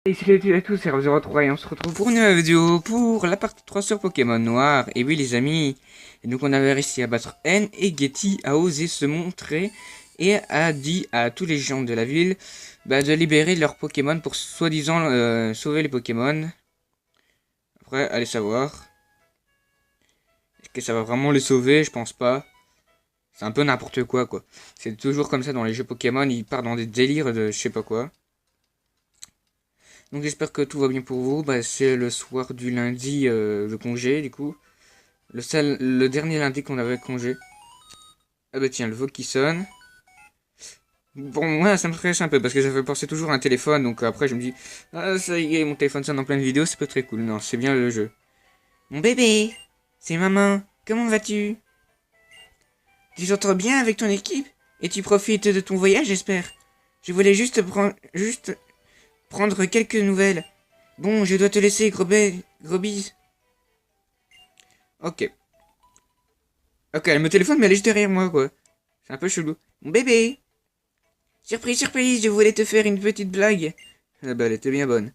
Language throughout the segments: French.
Et salut à tous, c'est Rob03 et on se retrouve pour une nouvelle vidéo pour la partie 3 sur Pokémon Noir. Et oui les amis, et donc on avait réussi à battre N et Getty a osé se montrer et a dit à tous les gens de la ville de libérer leurs Pokémon pour soi-disant sauver les Pokémon. Après, allez savoir. Est-ce que ça va vraiment les sauver? Je pense pas. C'est un peu n'importe quoi. C'est toujours comme ça dans les jeux Pokémon, ils partent dans des délires de je sais pas quoi. Donc j'espère que tout va bien pour vous. C'est le soir du lundi de congé du coup. Le dernier lundi qu'on avait congé. Ah bah tiens, le Vogue qui sonne. Bon, moi ça me stresse un peu parce que ça fait penser toujours à un téléphone. Donc après je me dis, ah ça y est, mon téléphone sonne en pleine vidéo, c'est pas très cool. Non, c'est bien le jeu. Mon bébé, c'est maman, comment vas-tu? Tu t'entends bien avec ton équipe? Et tu profites de ton voyage, j'espère. Je voulais juste prendre quelques nouvelles. Bon, je dois te laisser, gros bis. Ok. Ok, elle me téléphone, mais elle est juste derrière moi, quoi. C'est un peu chelou. Mon bébé! Surprise, surprise, je voulais te faire une petite blague. Ah bah, elle était bien bonne.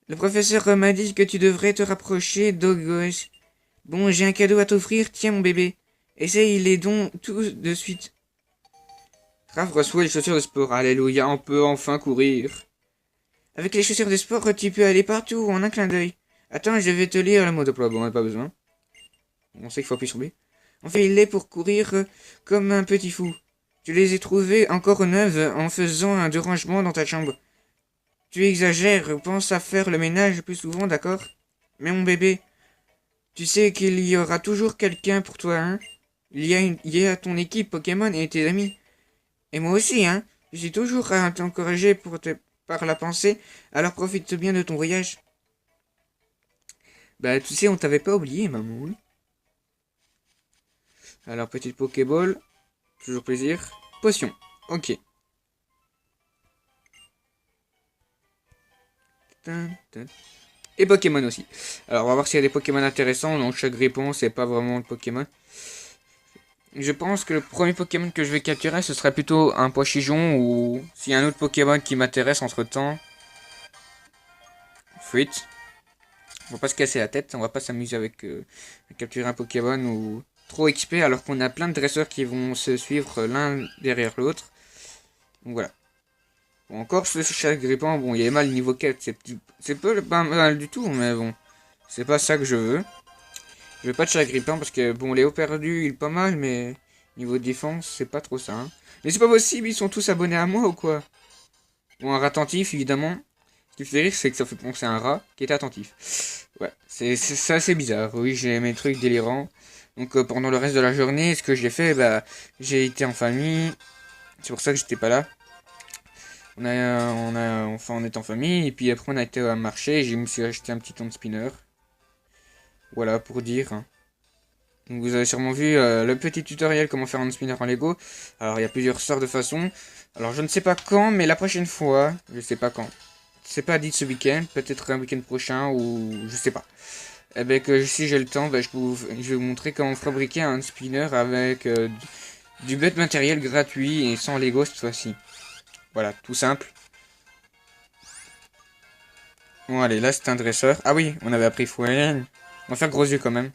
Le professeur m'a dit que tu devrais te rapprocher d'Ogos. Bon, j'ai un cadeau à t'offrir, tiens mon bébé. Essaye les dons tout de suite. Raph reçoit les chaussures de sport, alléluia, on peut enfin courir. Avec les chaussures de sport, tu peux aller partout en un clin d'œil. Attends, je vais te lire le mot d'emploi, bon, pas besoin. On sait qu'il faut appuyer sur B. On fait il est pour courir comme un petit fou. Tu les ai trouvées encore neuves en faisant un dérangement dans ta chambre. Tu exagères, pense à faire le ménage plus souvent, d'accord? Mais mon bébé, tu sais qu'il y aura toujours quelqu'un pour toi, hein? Il y a ton équipe Pokémon et tes amis. Et moi aussi, hein? Je suis toujours à t'encourager par la pensée, alors profite bien de ton voyage. Bah, tu sais, on t'avait pas oublié, maman. Alors, petite Pokéball, toujours plaisir. Potion, ok. Et Pokémon aussi. Alors on va voir s'il y a des Pokémon intéressants. Donc chaque réponse c'est pas vraiment de Pokémon. Je pense que le premier Pokémon que je vais capturer ce serait plutôt un Poichijon ou s'il y a un autre Pokémon qui m'intéresse entre temps. Fuite. On va pas se casser la tête, on va pas s'amuser avec capturer un Pokémon ou trop XP alors qu'on a plein de dresseurs qui vont se suivre l'un derrière l'autre. Donc voilà. Bon, encore ce Chagrippant, bon il est mal niveau 4, c'est pas mal du tout mais bon. C'est pas ça que je veux. Je veux pas de Chagrippant parce que bon Léo perdu il est pas mal mais niveau défense c'est pas trop ça. Hein. Mais c'est pas possible, ils sont tous abonnés à moi ou quoi? Bon un rat attentif évidemment. Ce qui fait rire c'est que ça fait penser à un rat qui est attentif. Ouais, c'est assez bizarre. Oui j'ai mes trucs délirants. Donc pendant le reste de la journée ce que j'ai fait j'ai été en famille. C'est pour ça que j'étais pas là. Enfin on est en famille et puis après on a été à marché et je me suis acheté un petit ton de spinner. Voilà pour dire. Hein. Donc vous avez sûrement vu le petit tutoriel comment faire un spinner en Lego. Alors il y a plusieurs sortes de façons. Alors je ne sais pas quand, mais la prochaine fois, je sais pas quand. C'est pas dit ce week-end, peut-être un week-end prochain ou je sais pas. Et ben que si j'ai le temps, je vais vous montrer comment fabriquer un spinner avec du bête matériel gratuit et sans Lego cette fois-ci. Voilà, tout simple. Bon allez, là c'est un dresseur. Ah oui, on avait appris Fouellen. On va faire gros yeux quand même.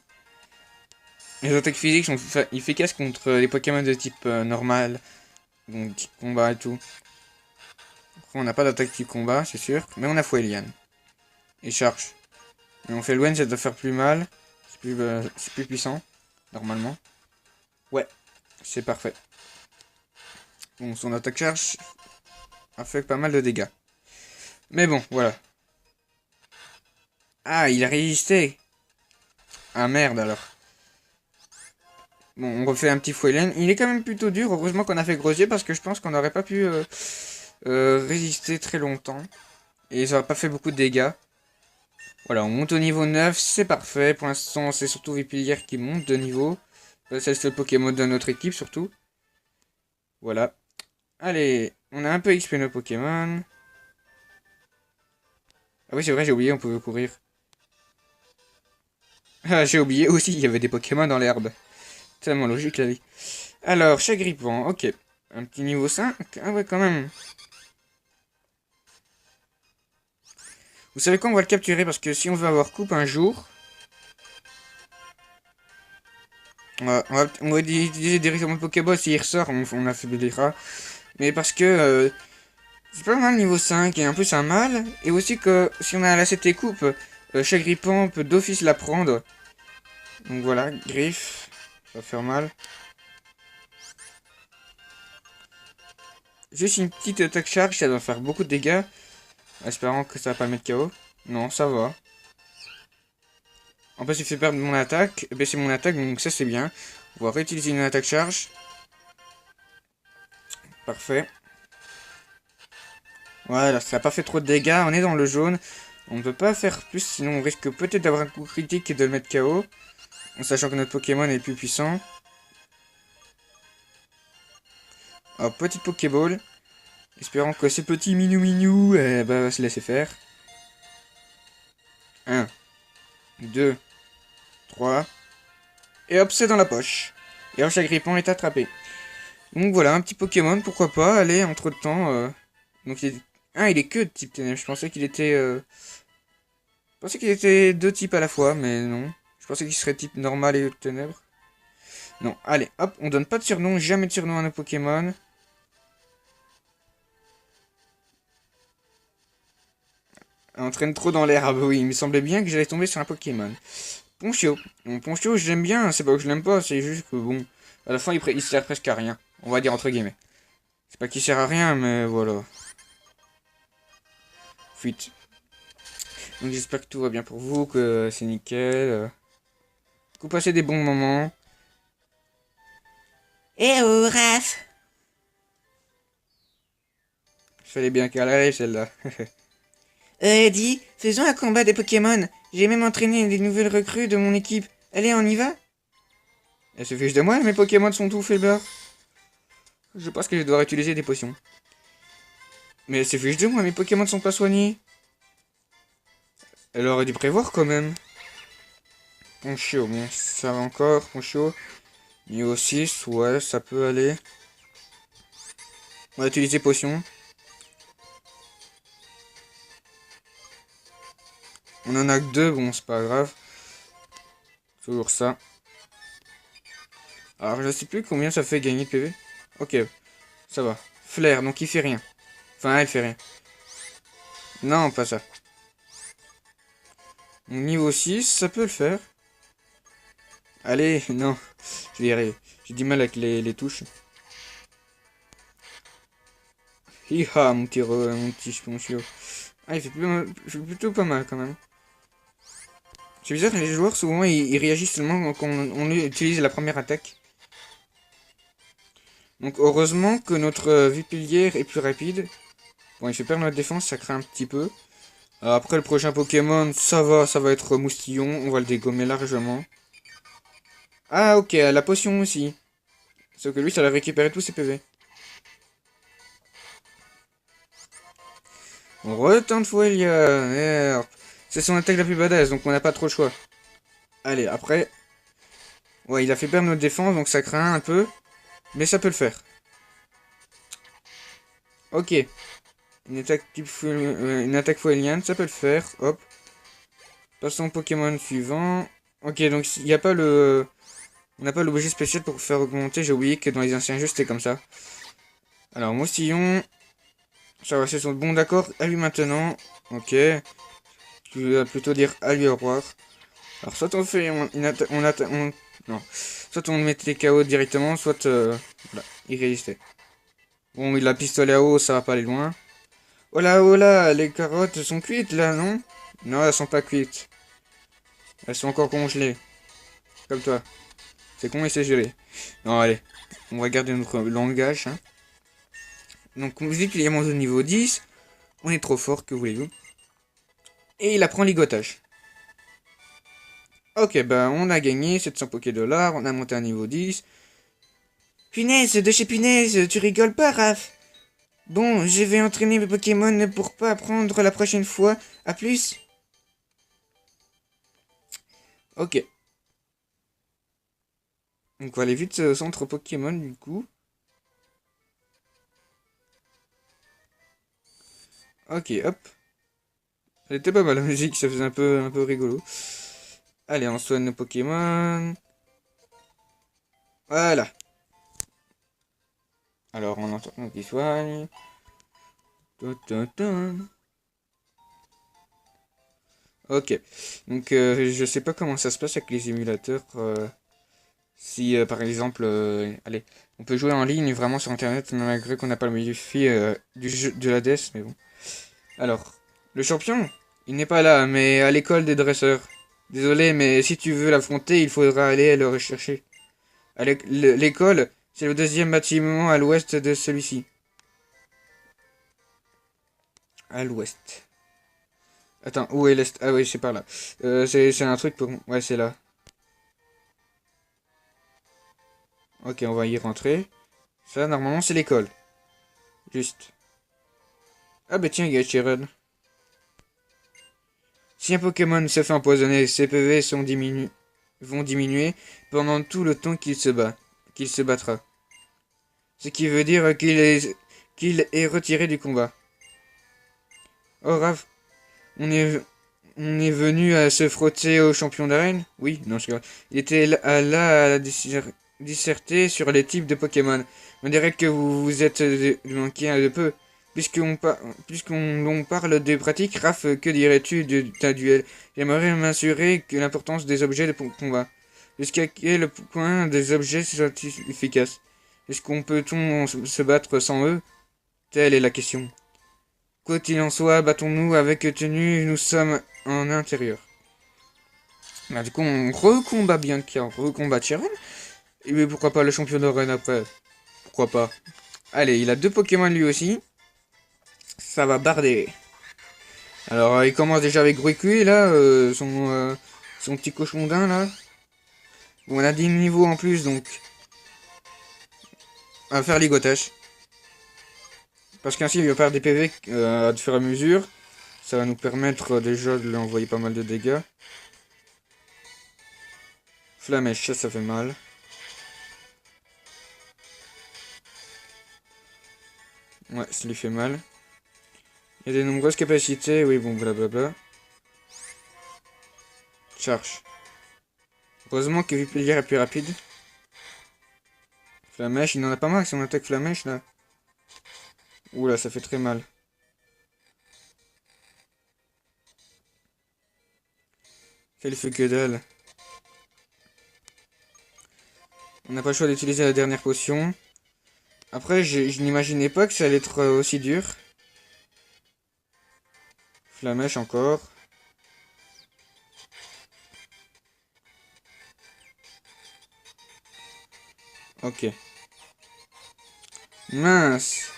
Les attaques physiques sont efficaces contre les Pokémon de type normal, donc type combat et tout. Après, on n'a pas d'attaque type combat, c'est sûr, mais on a Fuelian. Et charge. Et on fait Louen, ça doit faire plus mal. C'est plus puissant, normalement. Ouais, c'est parfait. Bon, son attaque charge a fait pas mal de dégâts. Mais bon, voilà. Ah, il a résisté. Ah merde alors. Bon, on refait un petit Fuelian. Il est quand même plutôt dur, heureusement qu'on a fait Grosier parce que je pense qu'on n'aurait pas pu résister très longtemps. Et ça n'a pas fait beaucoup de dégâts. Voilà, on monte au niveau 9, c'est parfait. Pour l'instant, c'est surtout Vipillière qui monte de niveau. C'est le seul Pokémon de notre équipe, surtout. Voilà. Allez, on a un peu XP nos Pokémon. Ah oui, c'est vrai, j'ai oublié, on pouvait courir. Ah, j'ai oublié aussi, il y avait des Pokémon dans l'herbe. Tellement logique, la vie. Alors, Chagrippant, ok. Un petit niveau 5. Ah ouais, quand même. Vous savez quoi, on va le capturer parce que si on veut avoir coupe un jour, on va utiliser directement le Pokéball. S'il ressort, on affaiblira. Mais parce que c'est pas mal niveau 5 et en plus un mal. Et aussi que si on a la CT coupe, chaque grippant peut d'office la prendre. Donc voilà, griffe, ça va faire mal. Juste une petite attaque charge, ça doit faire beaucoup de dégâts. Espérant que ça va pas le mettre KO. Non, ça va. En plus, il fait perdre mon attaque, baisser mon attaque, donc ça c'est bien. On va réutiliser une attaque charge. Parfait. Voilà, ça n'a pas fait trop de dégâts, on est dans le jaune. On ne peut pas faire plus, sinon on risque peut-être d'avoir un coup critique et de le mettre KO. En sachant que notre Pokémon est plus puissant. Alors, petite Pokéball. Espérant que ces petits minou va se laisser faire. 1, 2, 3. Et hop, c'est dans la poche. Et chaque grippant est attrapé. Donc voilà, un petit Pokémon, pourquoi pas. Allez, entre temps. Donc ah, il est que de type ténèbres. Je pensais qu'il était. Je pensais qu'il était deux types à la fois, mais non. Je pensais qu'il serait type normal et ténèbres. Non, allez, hop, on donne pas de surnom, jamais de surnom à nos Pokémon. On traîne trop dans l'air, ah bah oui, il me semblait bien que j'allais tomber sur un Pokémon. Ponchio. Bon, Ponchio, j'aime bien, c'est pas que je l'aime pas, c'est juste que bon, à la fin, il sert presque à rien. On va dire entre guillemets. C'est pas qu'il sert à rien, mais voilà. Fuite. Donc j'espère que tout va bien pour vous, que c'est nickel. Que vous passez des bons moments. Eh oh, Raph! Fallait bien qu'elle arrive, celle-là. Dis, faisons un combat des Pokémon. J'ai même entraîné les nouvelles recrues de mon équipe. Allez, on y va? Elle se fiche de moi, mes Pokémon sont tout faiblards. Je pense que je dois utiliser des potions. Mais elle se fiche de moi, mes Pokémon sont pas soignés. Elle aurait dû prévoir quand même. Ponchio, bon, ça va encore. Ponchio. Niveau 6, ouais, ça peut aller. On va utiliser potion. On en a que deux, bon, c'est pas grave. Toujours ça. Alors, je sais plus combien ça fait gagner de PV. Ok, ça va. Flair, donc il fait rien. Enfin, elle fait rien. Non, pas ça. Niveau 6, ça peut le faire. Allez, non. Je vais y arriver. J'ai du mal avec les touches. Hiha, mon petit Ponchio. Ah, il fait plutôt pas mal quand même. C'est bizarre, les joueurs souvent ils réagissent seulement quand on utilise la première attaque. Donc heureusement que notre Vipillière est plus rapide. Bon, il fait perdre notre défense, ça craint un petit peu. Après le prochain Pokémon, ça va être Moustillon, on va le dégommer largement. Ah ok, la potion aussi. Sauf que lui, ça a récupéré tous ses PV. On retente Fuelia, merde. C'est son attaque la plus badass, donc on n'a pas trop le choix. Allez, après. Ouais, il a fait perdre notre défense, donc ça craint un peu. Mais ça peut le faire. Ok. Une attaque Fueliane, ça peut le faire. Hop. Passons au Pokémon suivant. Ok, donc il n'y a pas le... On n'a pas l'objet spécial pour faire augmenter. J'ai oublié que dans les anciens jeux, c'était comme ça. Alors, Moustillon. Ça va, c'est son bon d'accord. À lui maintenant. Ok. Tu vas plutôt dire à lui au revoir. Alors, soit on fait une attaque... Non. Soit on met les KO directement, soit... voilà, il résistait. Bon, il a pistolet à eau, ça va pas aller loin. Oh là, les carottes sont cuites là, non? Non, elles sont pas cuites. Elles sont encore congelées. Comme toi. C'est con et c'est gelé. Non, allez. On va garder notre langage. Hein. Donc, vu qu'il y a mon niveau 10, on est trop fort, que voulez-vous? Et il apprend ligotage. Ok, ben on a gagné 700 $, on a monté un niveau 10. Punaise, de chez Punaise, tu rigoles pas, Raph? Bon, je vais entraîner mes Pokémon pour pas apprendre la prochaine fois. À plus. Ok. Donc on va aller vite au centre Pokémon du coup. Ok, hop. Elle était pas mal la musique, ça faisait un peu rigolo. Allez, on soigne nos Pokémon. Voilà. Alors, on entend qu'ils soignent. Ok. Donc, je sais pas comment ça se passe avec les émulateurs. Si, par exemple, allez, on peut jouer en ligne vraiment sur Internet, malgré qu'on n'a pas le wifi du jeu de la DS, mais bon. Alors, le champion, il n'est pas là, mais à l'école des dresseurs. Désolé, mais si tu veux l'affronter, il faudra aller le rechercher. L'école, c'est le deuxième bâtiment à l'ouest de celui-ci. À l'ouest. Attends, où est l'est? Ah oui, c'est par là. C'est un truc pour... Ouais, c'est là. Ok, on va y rentrer. Ça, normalement, c'est l'école. Juste. Ah bah tiens, il y a Chiron. Si un Pokémon se fait empoisonner, ses PV vont diminuer pendant tout le temps qu'il se battra. Ce qui veut dire qu'il est retiré du combat. Oh Raph, on est, on est venu à se frotter au champion d'arène? Oui, non, je rigole. Il était là à disserter sur les types de Pokémon. On dirait que vous vous êtes manqué un de peu. Puisqu'on parle de pratique, Raph, que dirais-tu d'un duel? J'aimerais m'assurer que l'importance des objets de combat. Jusqu'à quel point des objets sont efficaces? Est-ce qu'on peut-on se battre sans eux? Telle est la question. Quoi qu'il en soit, battons-nous avec tenue, nous sommes en intérieur. Bah, du coup, on recombat Bianca, on recombat Chiron. Et mais pourquoi pas le champion de Rennes après? Pourquoi pas? Allez, il a deux Pokémon lui aussi. Ça va barder. Alors, il commence déjà avec Gruicui, là, son petit cochon d'un, là. Bon, on a 10 niveaux en plus, donc... On va faire ligotage. Parce qu'ainsi, il va perdre des PV à fur et à mesure. Ça va nous permettre déjà de lui envoyer pas mal de dégâts. Flamèche, ça fait mal. Ouais, ça lui fait mal. Il y a de nombreuses capacités, oui, bon, blablabla. Charge. Heureusement que Vipillière est plus rapide. Flamèche, il n'en a pas marre si on attaque Flamèche, là. Oula, ça fait très mal. Quel fait que dalle. On n'a pas le choix d'utiliser la dernière potion. Après, je n'imaginais pas que ça allait être aussi dur. Flamèche encore. Ok. Mince.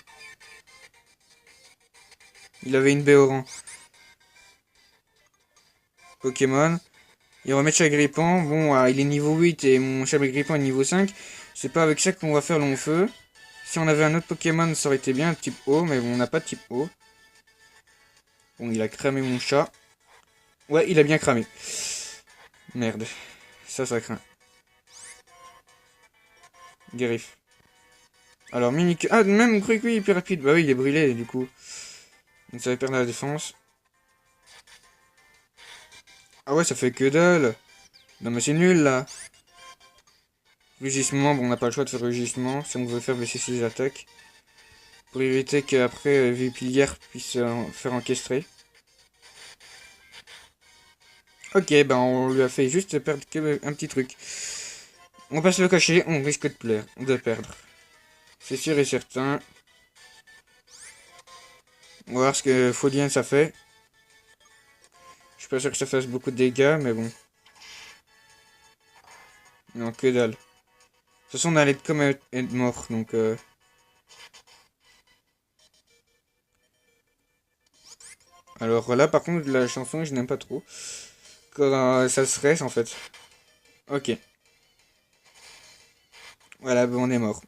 Il avait une baie au rang. Pokémon. Il remet Chagripan. Bon, il est niveau 8 et mon Chagripan est niveau 5. C'est pas avec ça qu'on va faire long feu. Si on avait un autre Pokémon, ça aurait été bien, type eau. Mais bon, on n'a pas de type eau. Bon, il a cramé mon chat. Ouais, il a bien cramé. Merde. Ça craint. Griffe. Alors, Mimic... Ah, même Gruicui est plus rapide. Bah oui, il est brûlé, du coup. Donc ça va perdre la défense. Ah ouais, ça fait que dalle. Non mais c'est nul, là. Rugissement, bon, on n'a pas le choix de faire rugissement si on veut faire baisser ses attaques. Pour éviter qu'après, Vipillière puisse faire encaistrer. Ok, ben on lui a fait juste perdre un petit truc. On passe le cacher, on risque de perdre. C'est sûr et certain. On va voir ce que Folien ça fait. Je suis pas sûr que ça fasse beaucoup de dégâts, mais bon. Non, que dalle. De toute façon, on allait être comme être mort, donc... Alors là, par contre, la chanson, je n'aime pas trop. Quand ça se reste, en fait. Ok. Voilà, bon, on est mort.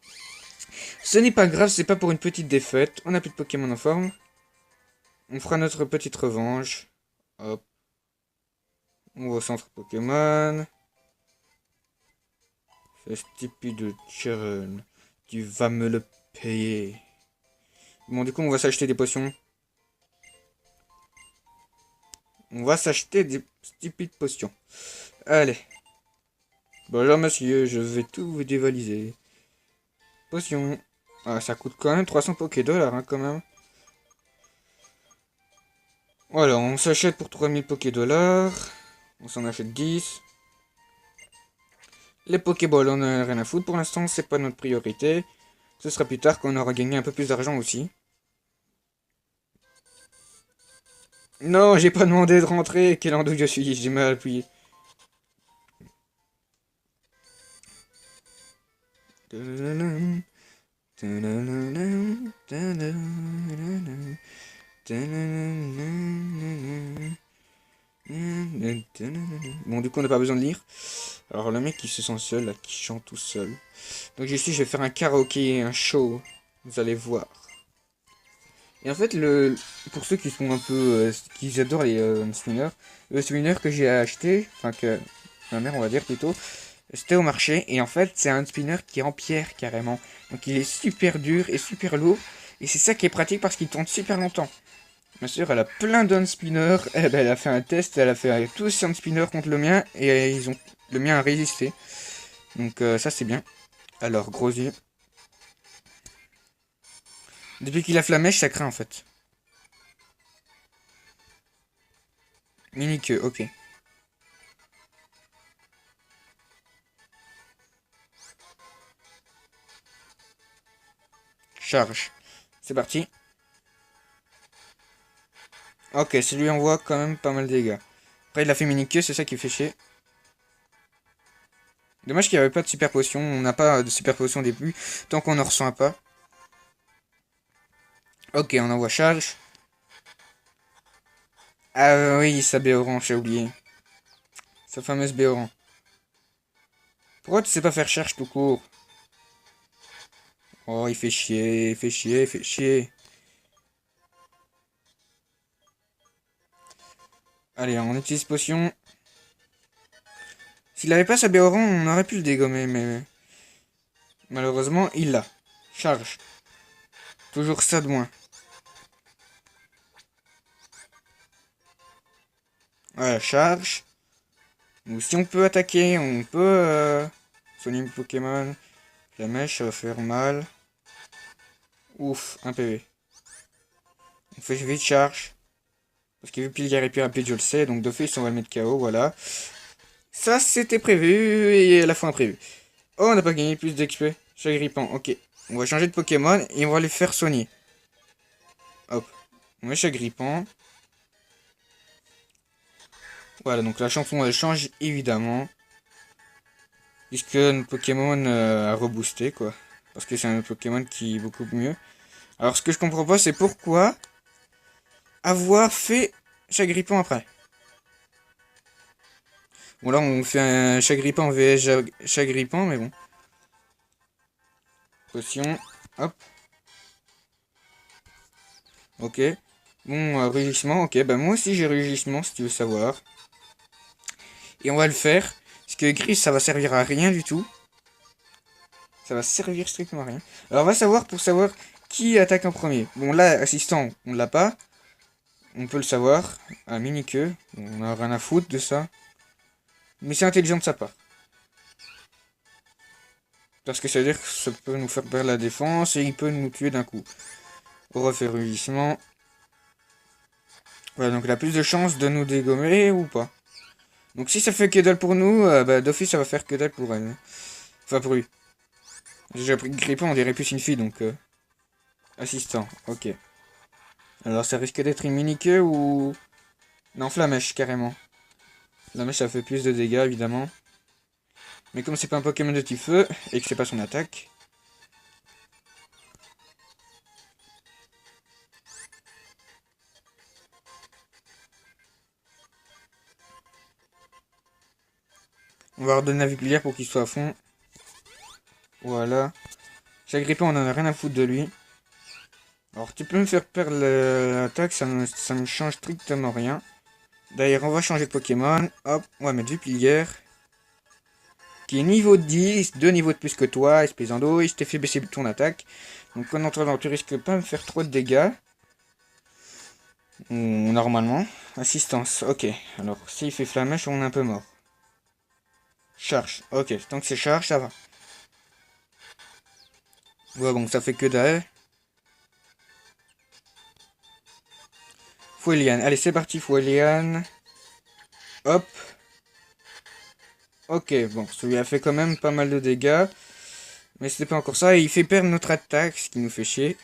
Ce n'est pas grave, c'est pas pour une petite défaite. On n'a plus de Pokémon en forme. On fera notre petite revanche. Hop. On va au centre Pokémon. Ce stupide Chiron. Tu vas me le payer. Bon, du coup, on va s'acheter des potions. On va s'acheter des stupides potions. Allez. Bonjour monsieur, je vais tout vous dévaliser. Potion. Ah, ça coûte quand même 300 Poké-Dollars, hein, quand même. Voilà, on s'achète pour 3000 Poké-Dollars. On s'en achète 10. Les Pokéballs, on a rien à foutre pour l'instant, c'est pas notre priorité. Ce sera plus tard quand on aura gagné un peu plus d'argent aussi. Non, j'ai pas demandé de rentrer. Quel andouille je suis, j'ai mal appuyé. Bon, du coup, on n'a pas besoin de lire. Alors, le mec qui se sent seul, là, qui chante tout seul. Donc, ici, je vais faire un karaoké, un show. Vous allez voir. Et en fait, pour ceux qui sont un peu, qui adorent les spinners, le spinner que j'ai acheté, enfin que ma mère on va dire plutôt, c'était au marché. Et en fait, c'est un spinner qui est en pierre carrément. Donc il est super dur et super lourd. Et c'est ça qui est pratique parce qu'il tourne super longtemps. Ma soeur, elle a plein d'un spinners. Eh ben, elle a fait un test, elle a fait tous un spinner contre le mien et le mien a résisté. Donc ça c'est bien. Alors gros yeux. Depuis qu'il a flamèche, ça craint en fait. Mini queue, ok. Charge. C'est parti. Ok, ça lui envoie quand même pas mal de dégâts. Après, il a fait mini queue, c'est ça qui fait chier. Dommage qu'il n'y avait pas de super potion. On n'a pas de super potion au début. Tant qu'on ne ressent pas. Ok, on envoie charge. Ah oui, sa Béoran, j'ai oublié. Sa fameuse Béoran. Pourquoi tu sais pas faire charge tout court? Oh, il fait chier, il fait chier, il fait chier. Allez, on utilise potion. S'il avait pas sa Béoran, on aurait pu le dégommer, mais... Malheureusement, il l'a. Charge. Toujours ça de moins. Voilà, charge. Ou si on peut attaquer, on peut soigner le Pokémon. La mèche, ça va faire mal. Ouf, un PV. On fait vite charge. Parce que vu qu'il est plus rapide, je le sais. Donc d'office, on va le mettre KO, voilà. Ça, c'était prévu et à la fois imprévu. Oh, on n'a pas gagné plus d'XP. Chagrippant, ok. On va changer de Pokémon et on va les faire soigner. Hop. On met Chagrippant. Voilà, donc la chanson elle change évidemment. Puisque notre Pokémon a reboosté quoi. Parce que c'est un Pokémon qui est beaucoup mieux. Alors ce que je comprends pas c'est pourquoi avoir fait Chagrippant après. Bon là on fait un Chagrippant vs Chagrippant mais bon. Potion. Hop. Ok. Bon, rugissement, ok. Bah moi aussi j'ai rugissement si tu veux savoir. Et on va le faire. Parce que gris ça va servir à rien du tout. Ça va servir strictement à rien. Alors on va savoir pour savoir qui attaque en premier. Bon là, assistant, on l'a pas. On peut le savoir. Un mini-queue. On a rien à foutre de ça. Mais c'est intelligent de sa part. Parce que ça veut dire que ça peut nous faire perdre la défense et il peut nous tuer d'un coup. On refait rugissement. Voilà, donc il a plus de chances de nous dégommer ou pas. Donc si ça fait que dalle pour nous, bah d'office ça va faire que dalle pour elle. Enfin pour lui. J'ai appris que Grippin on dirait plus une fille donc... Assistant, ok. Alors ça risque d'être une mini-queue ou... Non, Flamèche carrément. Flamèche ça fait plus de dégâts évidemment. Mais comme c'est pas un Pokémon de type feu et que c'est pas son attaque... On va redonner la Vuplière pour qu'il soit à fond. Voilà. Chaque Grippin on en a rien à foutre de lui. Alors tu peux me faire perdre l'attaque, ça me change strictement rien. D'ailleurs on va changer de Pokémon. Hop, on va mettre Vuplière. Qui est niveau 10, 2 niveaux de plus que toi, espèce d'andouille, je t'ai fait baisser ton attaque. Donc en entendant, tu risques pas de me faire trop de dégâts. Ou normalement. Assistance, ok. Alors, s'il fait flamèche, on est un peu mort. Charge, ok. Tant que c'est charge, ça va. Ouais, bon, ça fait que dalle. Foueliane, allez, c'est parti, Foueliane. Hop. Ok, bon, celui-là fait quand même pas mal de dégâts. Mais c'était pas encore ça. Et il fait perdre notre attaque, ce qui nous fait chier.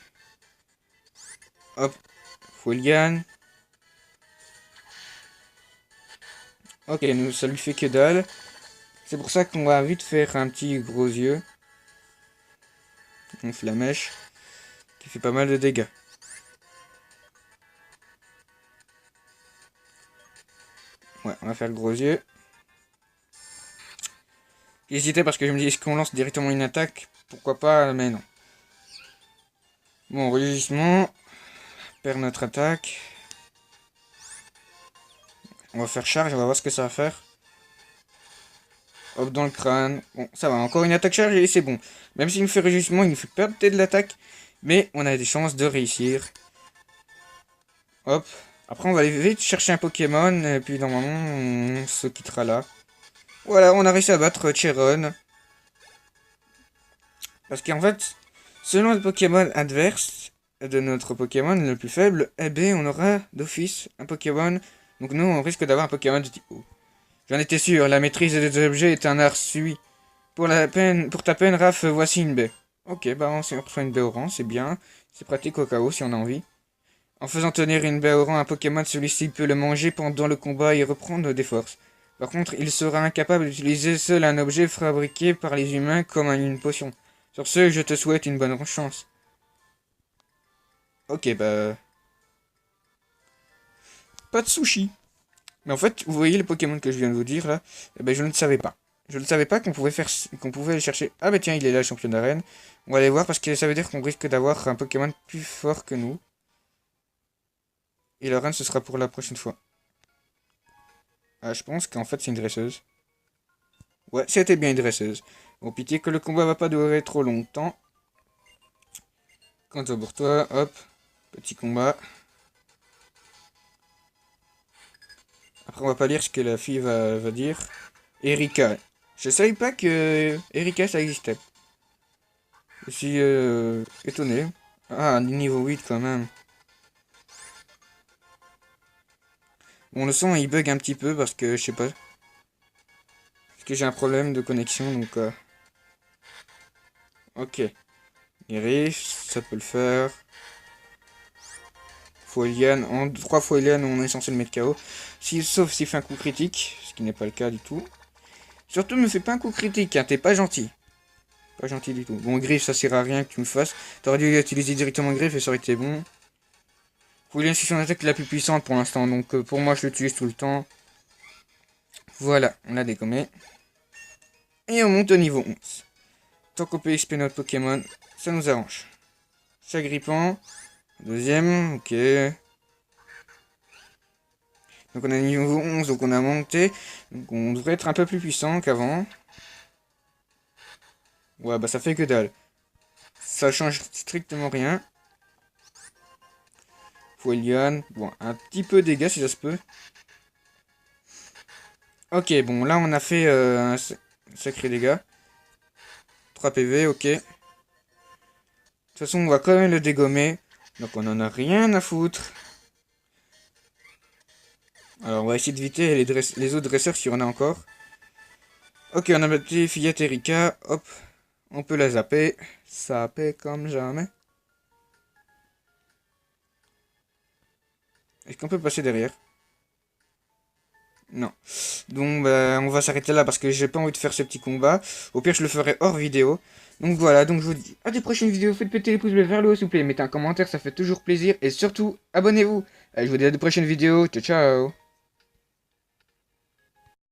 Hop. Foueliane. Ok, nous, ça lui fait que dalle. C'est pour ça qu'on va vite faire un petit gros yeux. Une flamèche. Qui fait pas mal de dégâts. Ouais, on va faire le gros yeux. J'hésitais parce que je me dis, est-ce qu'on lance directement une attaque? Pourquoi pas, mais non. Bon, rugissement. Perd notre attaque. On va faire charge, on va voir ce que ça va faire. Hop, dans le crâne. Bon, ça va, encore une attaque charge et c'est bon. Même s'il me fait rugissement, il me fait perdre peut-être de l'attaque. Mais on a des chances de réussir. Hop. Après, on va aller vite chercher un Pokémon. Et puis, normalement, on se quittera là. Voilà, on a réussi à battre Cheron. Parce qu'en fait, selon le Pokémon adverse de notre Pokémon le plus faible, eh bien, on aura d'office un Pokémon. Donc nous, on risque d'avoir un Pokémon de type eau. J'en étais sûr, la maîtrise des objets est un art sui. Pour ta peine, Raph, voici une baie. Ok, bah on reçoit une baie orange, c'est bien. C'est pratique au cas où si on a envie. En faisant tenir une baie orange à un Pokémon, celui-ci peut le manger pendant le combat et reprendre des forces. Par contre, il sera incapable d'utiliser seul un objet fabriqué par les humains comme une potion. Sur ce, je te souhaite une bonne chance. Ok, bah... Pas de sushi. Mais en fait, vous voyez les Pokémon que je viens de vous dire, là? Eh ben, je ne savais pas. Je ne savais pas qu'on pouvait aller chercher... Ah bah tiens, il est là, le champion d'arène. On va aller voir parce que ça veut dire qu'on risque d'avoir un Pokémon plus fort que nous. Et la reine, ce sera pour la prochaine fois. Ah, je pense qu'en fait, c'est une dresseuse. Ouais, c'était bien une dresseuse. Bon, pitié que le combat va pas durer trop longtemps. Quant pour toi, hop. Petit combat. Après, on va pas lire ce que la fille va dire. Erika. Je savais pas que Erika, ça existait. Je suis étonné. Ah, niveau 8 quand même. Bon, le son, il bug un petit peu parce que, je sais pas. Parce que j'ai un problème de connexion, donc... Ok. Iris, ça peut le faire. Foueliane, en 3 Foueliane, on est censé le mettre KO. Sauf s'il fait un coup critique, ce qui n'est pas le cas du tout. Surtout, ne me fais pas un coup critique, hein, t'es pas gentil. Pas gentil du tout. Bon, griffe, ça sert à rien que tu me fasses. T'aurais dû utiliser directement griffe et ça aurait été bon. Foueliane, c'est son attaque la plus puissante pour l'instant, donc pour moi, je l'utilise tout le temps. Voilà, on l'a dégommé. Et on monte au niveau 11. Tant qu'on peut XP notre Pokémon, ça nous arrange. S'agrippant. Deuxième, ok. Donc on a niveau 11, donc on a monté. Donc on devrait être un peu plus puissant qu'avant. Ouais, bah ça fait que dalle. Ça change strictement rien. Foueliane. Bon, un petit peu de dégâts si ça se peut. Ok, bon, là on a fait un sacré dégât. 3 PV, ok. De toute façon, on va quand même le dégommer. Donc on en a rien à foutre. Alors on va essayer d'éviter les autres dresseurs s'il y en a encore. Ok, on a battu fillette Erika. Hop, on peut la zapper. Zapper comme jamais. Est-ce qu'on peut passer derrière? Non. Donc bah, on va s'arrêter là parce que j'ai pas envie de faire ce petit combat. Au pire je le ferai hors vidéo. Donc voilà, donc je vous dis à des prochaines vidéos. Faites péter les pouces bleus vers le haut s'il vous plaît. Mettez un commentaire, ça fait toujours plaisir. Et surtout, abonnez-vous. Allez, je vous dis à des prochaines vidéos. Ciao ciao.